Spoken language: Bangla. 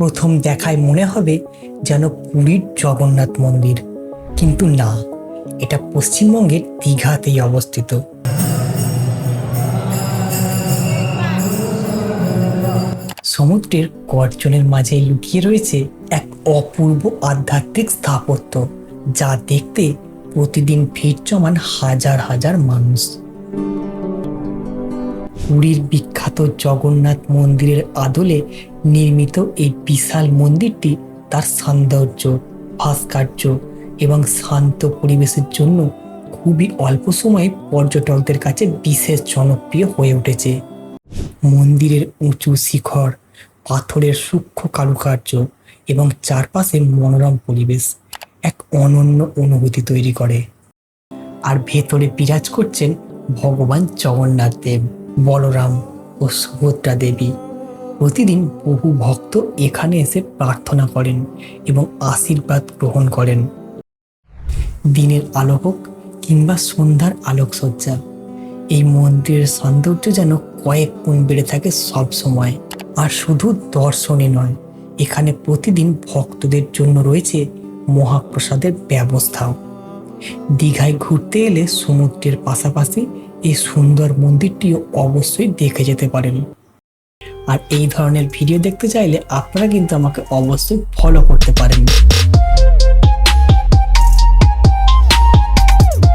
প্রথম দেখায় মনে হবে যেন পুরীর জগন্নাথ মন্দির, কিন্তু না, এটা পশ্চিমবঙ্গের দীঘাতেই অবস্থিত। সমুদ্রের গর্জনের মাঝে লুকিয়ে রয়েছে এক অপূর্ব আধ্যাত্মিক স্থাপত্য, যা দেখতে প্রতিদিন ভিড় জমান হাজার হাজার মানুষ। পুরীর বিখ্যাত জগন্নাথ মন্দিরের আদলে নির্মিত এই বিশাল মন্দিরটি তার সৌন্দর্য, ভাস্কর্য এবং শান্ত পরিবেশের জন্য খুবই অল্প সময়ে পর্যটকদের কাছে বিশেষ জনপ্রিয় হয়ে উঠেছে। মন্দিরের উঁচু শিখর, পাথরের সূক্ষ্ম কারুকার্য এবং চারপাশে মনোরম পরিবেশ এক অনন্য অনুভূতি তৈরি করে। আর ভেতরে বিরাজ করছেন ভগবান জগন্নাথ দেব, বলরাম ও সুভদ্রা দেবী। প্রতিদিন বহু ভক্ত এখানে এসে প্রার্থনা করেন এবং আশীর্বাদ গ্রহণ করেন। দিনের আলো হোক কিংবা সন্ধ্যার আলোকসজ্জা, এই মন্দিরের সৌন্দর্য যেন কয়েক গুণ বেড়ে থাকে সব সময়। আর শুধু দর্শনই নয়, এখানে প্রতিদিন ভক্তদের জন্য রয়েছে মহাপ্রসাদের ব্যবস্থাও। দীঘায় ঘুরতে এলে সমুদ্রের পাশাপাশি এই সুন্দর মন্দিরটিও অবশ্যই দেখে যেতে পারেন। আর এই ধরনের ভিডিও দেখতে চাইলে আপনারা কিন্তু আমাকে অবশ্যই ফলো করতে পারেন।